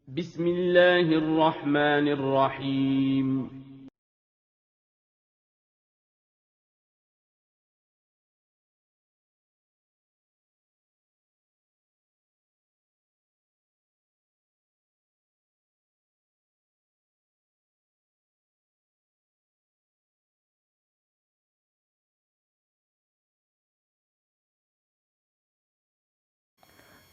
بسم الله الرحمن الرحيم.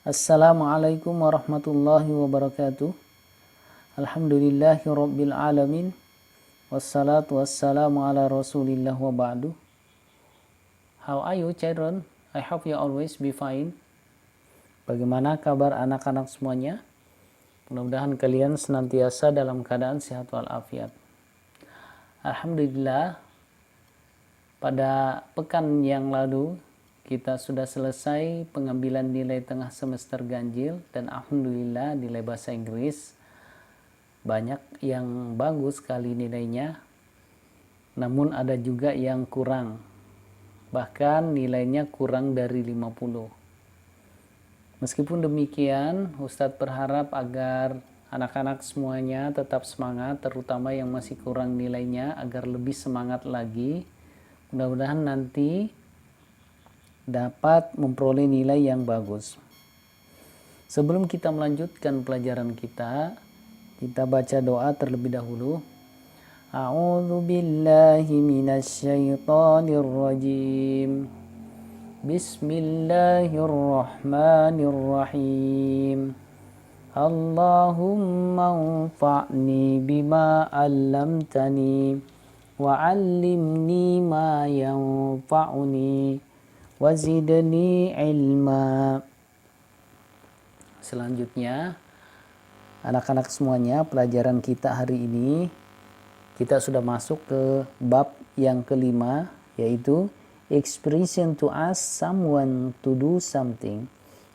Assalamualaikum warahmatullahi wabarakatuh. Alhamdulillahi rabbil alamin. Wassalatu wassalamu ala rasulillah wa ba'du. How are you children? I hope you always be fine. Bagaimana kabar anak-anak semuanya? Mudah-mudahan kalian senantiasa dalam keadaan sehat walafiat. Alhamdulillah, pada pekan yang lalu kita sudah selesai pengambilan nilai tengah semester ganjil, dan alhamdulillah nilai bahasa Inggris banyak yang bagus sekali nilainya, namun ada juga yang kurang, bahkan nilainya kurang dari 50. Meskipun demikian, Ustadz berharap agar anak-anak semuanya tetap semangat, terutama yang masih kurang nilainya, agar lebih semangat lagi. Mudah-mudahan nanti dapat memperoleh nilai yang bagus. Sebelum kita melanjutkan pelajaran kita baca doa terlebih dahulu. A'udzu billahi minasyaitonir rajim. Bismillahirrahmanirrahim. Allahumma anfa'ni bima 'allamtani wa 'allimni ma yanfa'uni wazidni ilma. Selanjutnya, anak-anak semuanya, pelajaran kita hari ini kita sudah masuk ke bab yang kelima, yaitu expression to ask someone to do something.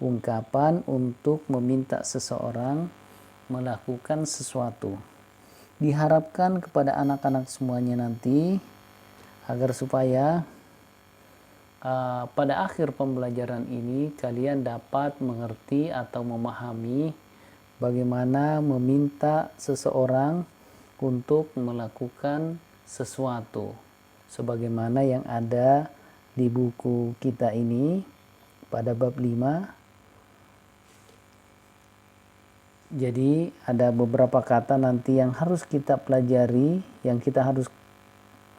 Ungkapan untuk meminta seseorang melakukan sesuatu. Diharapkan kepada anak-anak semuanya nanti agar supaya pada akhir pembelajaran ini kalian dapat mengerti atau memahami bagaimana meminta seseorang untuk melakukan sesuatu, sebagaimana yang ada di buku kita ini pada bab 5. Jadi ada beberapa kata nanti yang harus kita pelajari, yang kita harus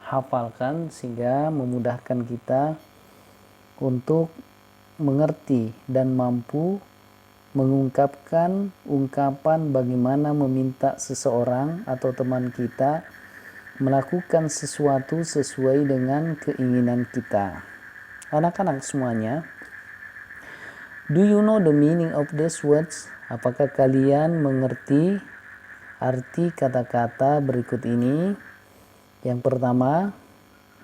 hafalkan, sehingga memudahkan kita untuk mengerti dan mampu mengungkapkan ungkapan bagaimana meminta seseorang atau teman kita melakukan sesuatu sesuai dengan keinginan kita. Anak-anak semuanya, do you know the meaning of these words? Apakah kalian mengerti arti kata-kata berikut ini? Yang pertama,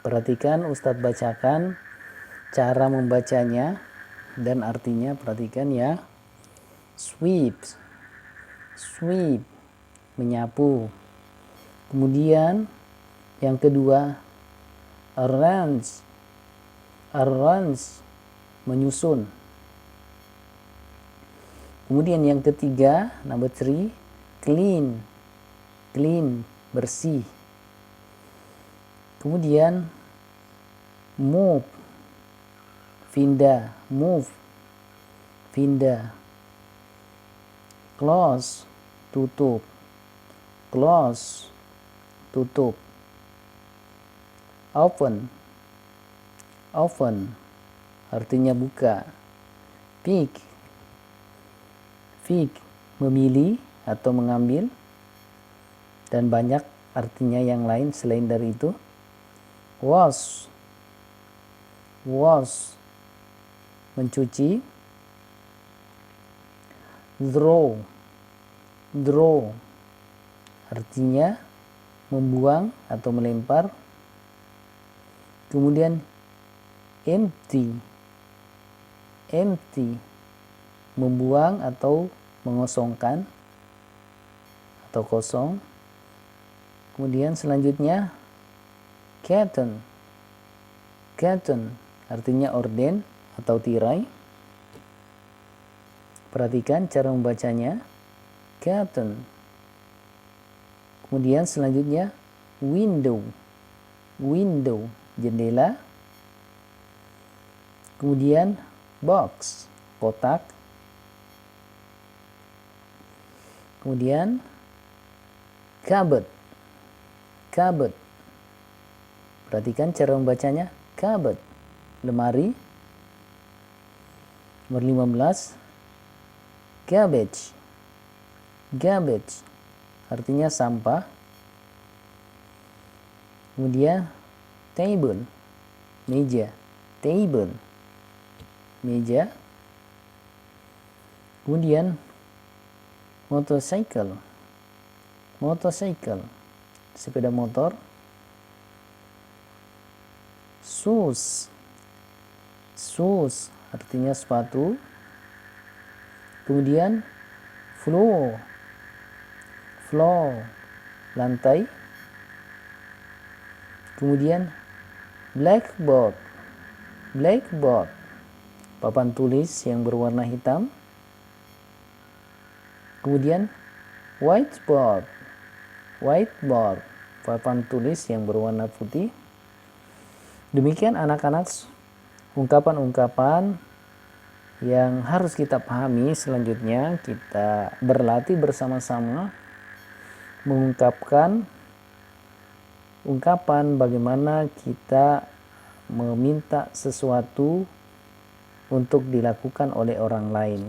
perhatikan Ustadz bacakan cara membacanya dan artinya, perhatikan ya. Sweep, sweep, menyapu. Kemudian yang kedua, arrange, arrange, menyusun. Kemudian yang ketiga, number 3, clean, clean, bersih. Kemudian move, pindah, move, pindah. Close, tutup, close, tutup. Open, open, artinya buka. Pick, pick, memilih atau mengambil, dan banyak artinya yang lain selain dari itu. Wash, wash, mencuci. Throw, throw, artinya membuang atau melempar. Kemudian empty, empty, membuang atau mengosongkan atau kosong. Kemudian selanjutnya curtain, curtain, artinya orden atau tirai. Perhatikan cara membacanya. curtain. Kemudian selanjutnya window, jendela. Kemudian box, kotak. Kemudian cupboard. Perhatikan cara membacanya, cupboard, lemari. Nomor 15, garbage, artinya sampah. Kemudian table, meja, meja. Kemudian motorcycle, sepeda motor. Shoes, artinya sepatu. Kemudian floor, lantai. Kemudian blackboard, papan tulis yang berwarna hitam. Kemudian whiteboard, papan tulis yang berwarna putih. Demikian anak-anak ungkapan-ungkapan yang harus kita pahami. Selanjutnya kita berlatih bersama-sama mengungkapkan ungkapan bagaimana kita meminta sesuatu untuk dilakukan oleh orang lain.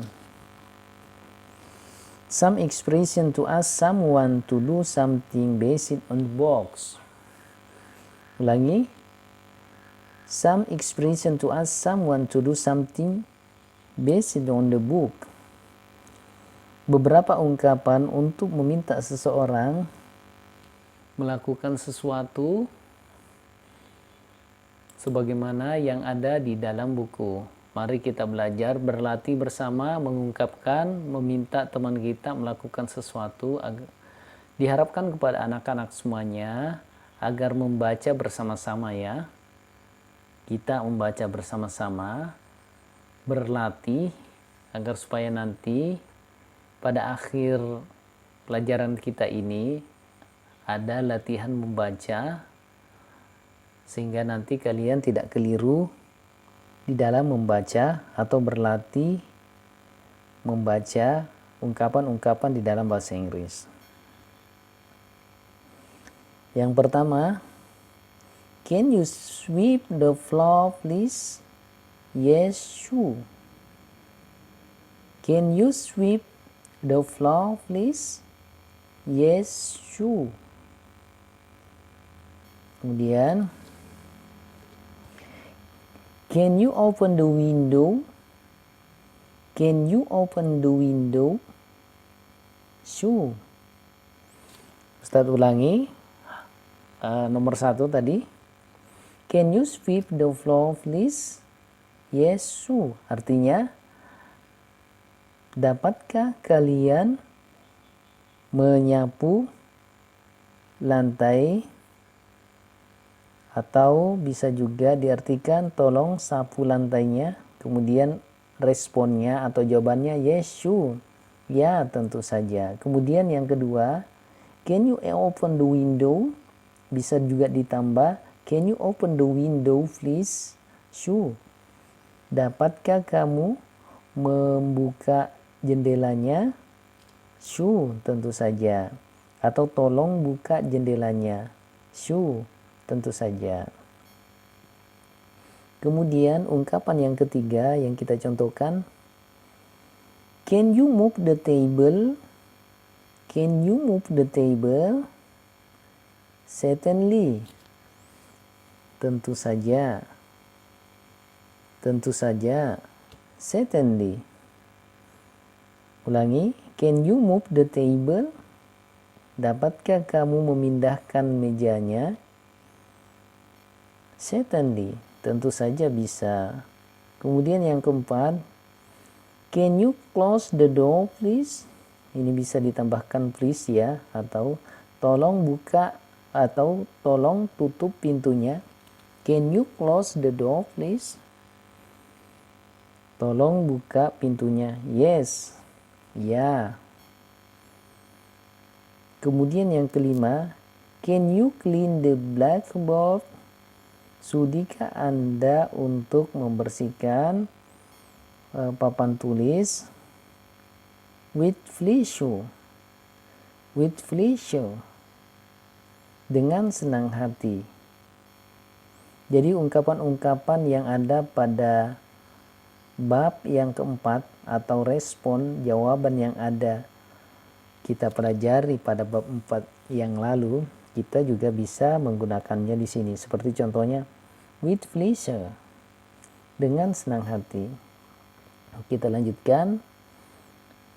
Some expression to ask someone to do something based on the box. Ulangi. Some expression to ask someone to do something based on the book. Beberapa ungkapan untuk meminta seseorang melakukan sesuatu sebagaimana yang ada di dalam buku. Mari kita belajar, berlatih bersama, mengungkapkan, meminta teman kita melakukan sesuatu. Diharapkan kepada anak-anak semuanya agar membaca bersama-sama ya. Kita membaca bersama-sama, berlatih agar supaya nanti pada akhir pelajaran kita ini ada latihan membaca, sehingga nanti kalian tidak keliru di dalam membaca atau berlatih membaca ungkapan-ungkapan di dalam bahasa Inggris. Yang pertama, can you sweep the floor please? Yes, sure. Can you sweep the floor please? Yes, sure. Kemudian, can you open the window? Can you open the window? Sure. Ustaz ulangi. Nomor 1 tadi. Can you sweep the floor please? Yes, sure. Artinya, dapatkah kalian menyapu lantai? Atau bisa juga diartikan tolong sapu lantainya. Kemudian responnya atau jawabannya yes, sure. Ya, tentu saja. Kemudian yang kedua, can you open the window? Bisa juga ditambah, can you open the window please? Sure. Dapatkah kamu membuka jendelanya? Sure, tentu saja. Atau tolong buka jendelanya. Sure, tentu saja. Kemudian ungkapan yang ketiga yang kita contohkan, can you move the table? Can you move the table? Certainly. Tentu saja. Tentu saja. Certainly. Ulangi. Can you move the table? Dapatkah kamu memindahkan mejanya? Certainly. Tentu saja bisa. Kemudian yang keempat. Can you close the door please? Ini bisa ditambahkan please ya. Atau tolong buka atau tolong tutup pintunya. Can you close the door please? Tolong buka pintunya. Yes. Ya. Kemudian yang kelima, can you clean the blackboard? Sudikah Anda untuk membersihkan papan tulis? With pleasure. With pleasure. Dengan senang hati. Jadi ungkapan-ungkapan yang ada pada bab yang keempat atau respon jawaban yang ada kita pelajari pada bab 4 yang lalu, kita juga bisa menggunakannya di sini. Seperti contohnya, with pleasure, dengan senang hati. Kita lanjutkan.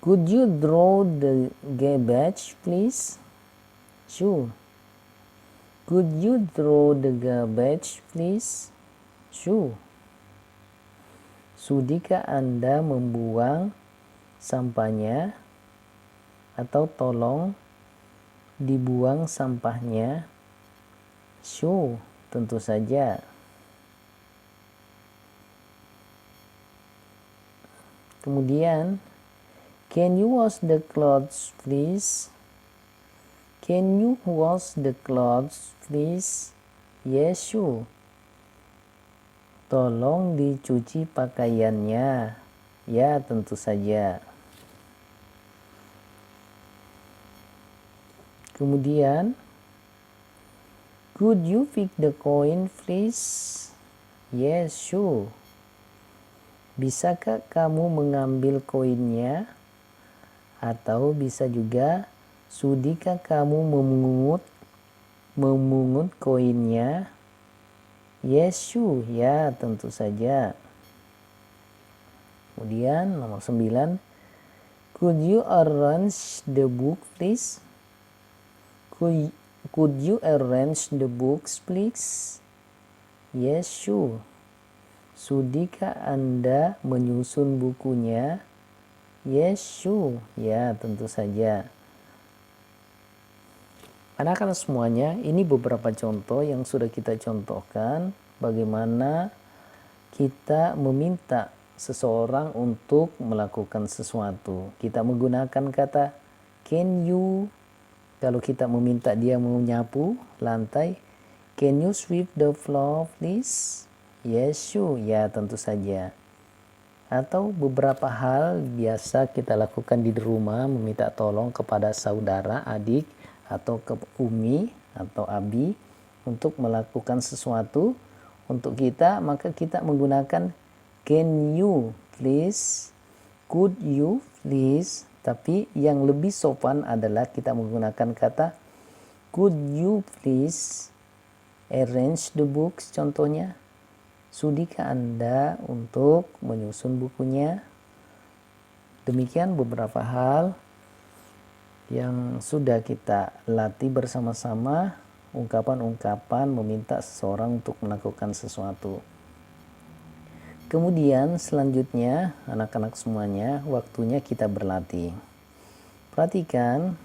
Could you draw the garbage, please? Sure. Could you draw the garbage, please? Sure. Sudikah Anda membuang sampahnya? Atau tolong dibuang sampahnya? Sure, tentu saja. Kemudian, can you wash the clothes, please? Can you wash the clothes, please? Yes, sure. Tolong dicuci pakaiannya. Ya, tentu saja. Kemudian, could you pick the coin, please? Yes, sure. Bisakah kamu mengambil koinnya? Atau bisa juga, sudikah kamu memungut koinnya? Yes, sure. Ya, tentu saja. Kemudian nomor 9. Could you arrange the book, please? Could you arrange the books, please? Yes, sure. Sudikah Anda menyusun bukunya? Yes, sure. Ya, tentu saja. Anak-anak semuanya, ini beberapa contoh yang sudah kita contohkan bagaimana kita meminta seseorang untuk melakukan sesuatu. Kita menggunakan kata can you. Kalau kita meminta dia menyapu lantai, can you sweep the floor, please? Yes, sure. Ya, tentu saja. Atau beberapa hal biasa kita lakukan di rumah, meminta tolong kepada saudara, adik, atau ke umi atau abi untuk melakukan sesuatu untuk kita, maka kita menggunakan can you please, could you please. Tapi yang lebih sopan adalah kita menggunakan kata could you please arrange the books. Contohnya, sudikah Anda untuk menyusun bukunya? Demikian beberapa hal yang sudah kita latih bersama-sama, ungkapan-ungkapan meminta seseorang untuk melakukan sesuatu. Kemudian selanjutnya, anak-anak semuanya, waktunya kita berlatih. Perhatikan,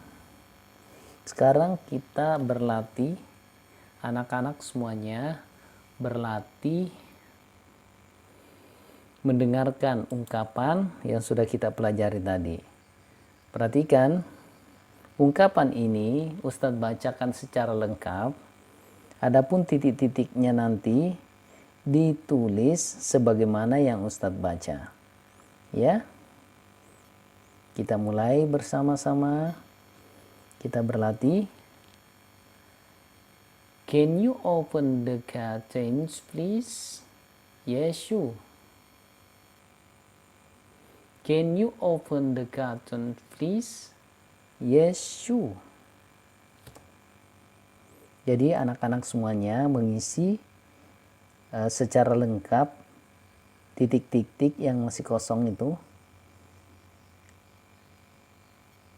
sekarang kita berlatih, anak-anak semuanya berlatih mendengarkan ungkapan yang sudah kita pelajari tadi. Perhatikan, ungkapan ini Ustadz bacakan secara lengkap. Adapun titik-titiknya nanti ditulis sebagaimana yang Ustadz baca. Ya. Kita mulai bersama-sama. Kita berlatih. Can you open the curtains, please? Yes, sure. Can you open the curtain, please? Yes, sure. Jadi anak-anak semuanya mengisi secara lengkap titik-titik yang masih kosong itu.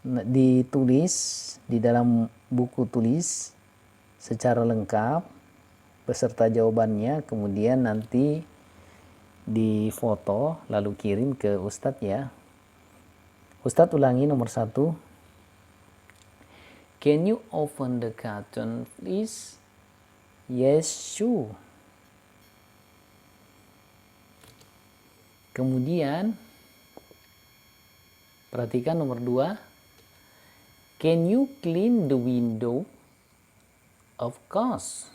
Ditulis di dalam buku tulis secara lengkap beserta jawabannya, kemudian nanti difoto lalu kirim ke Ustadz ya. Ustadz ulangi nomor 1. Can you open the curtain, please? Yes, sure. Kemudian perhatikan nomor 2. Can you clean the window? Of course.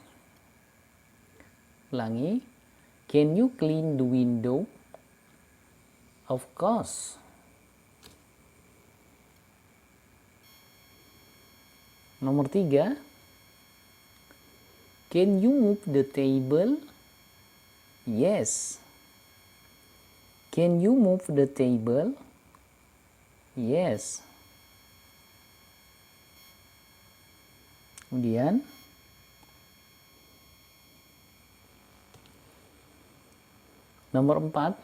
Ulangi. Can you clean the window? Of course. Nomor 3. Can you move the table? Yes. Can you move the table? Yes. Kemudian nomor 4.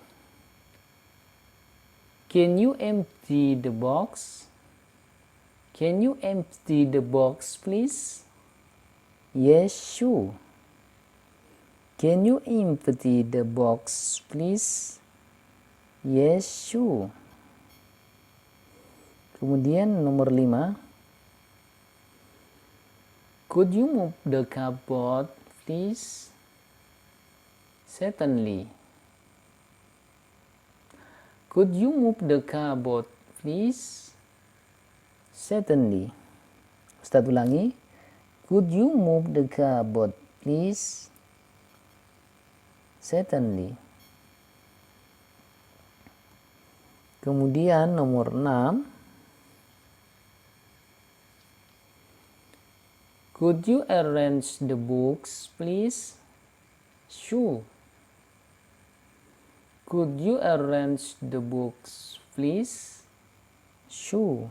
Can you empty the box? Can you empty the box, please? Yes, sure. Can you empty the box, please? Yes, sure. Kemudian nomor 5. Could you move the cupboard, please? Certainly. Could you move the cupboard, please? Certainly. Ustadz ulangi. Could you move the cupboard, please? Certainly. Kemudian nomor 6. Could you arrange the books, please? Sure. Could you arrange the books, please? Sure.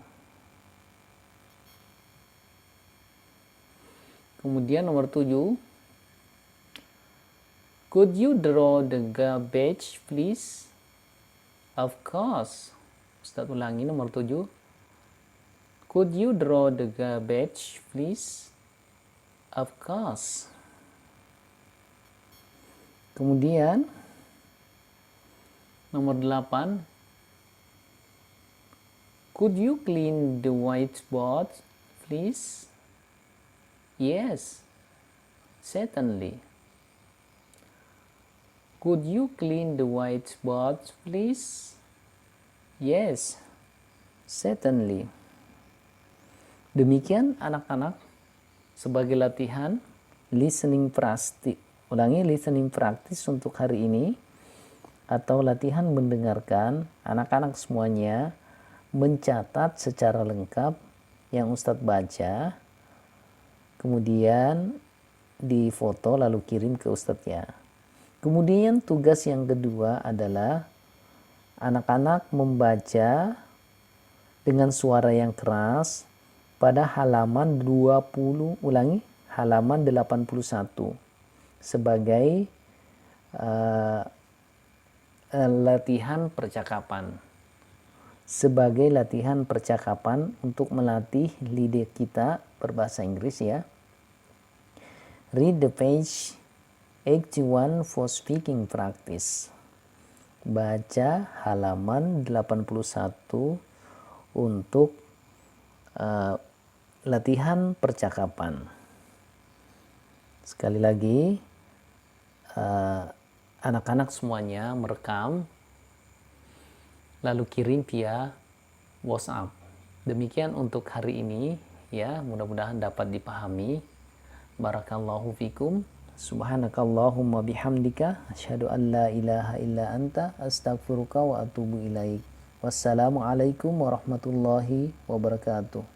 Kemudian nomor 7. Could you draw the garbage, please? Of course. Ustadz ulangi nomor 7. Could you draw the garbage, please? Of course. Kemudian nomor 8. Could you clean the whiteboard, please? Yes, certainly. Could you clean the whiteboard, please? Yes, certainly. Demikian anak-anak sebagai latihan listening practice. Ulangi listening practice untuk hari ini atau latihan mendengarkan. Anak-anak semuanya mencatat secara lengkap yang Ustadz baca, kemudian difoto lalu kirim ke Ustadznya. Kemudian tugas yang kedua adalah anak-anak membaca dengan suara yang keras pada halaman 20, ulangi, halaman 81 sebagai latihan percakapan. Sebagai latihan percakapan untuk melatih lidah kita berbahasa Inggris ya. Read the page 81 for speaking practice. Baca halaman 81 untuk latihan percakapan. Sekali lagi, anak-anak semuanya merekam lalu kirim via WhatsApp. Demikian untuk hari ini ya, mudah-mudahan dapat dipahami. Barakallahu fikum. Subhanakallahumma bihamdika asyhadu an la ilaha illa anta astaghfiruka wa atubu ilaik. Wassalamualaikum warahmatullahi wabarakatuh.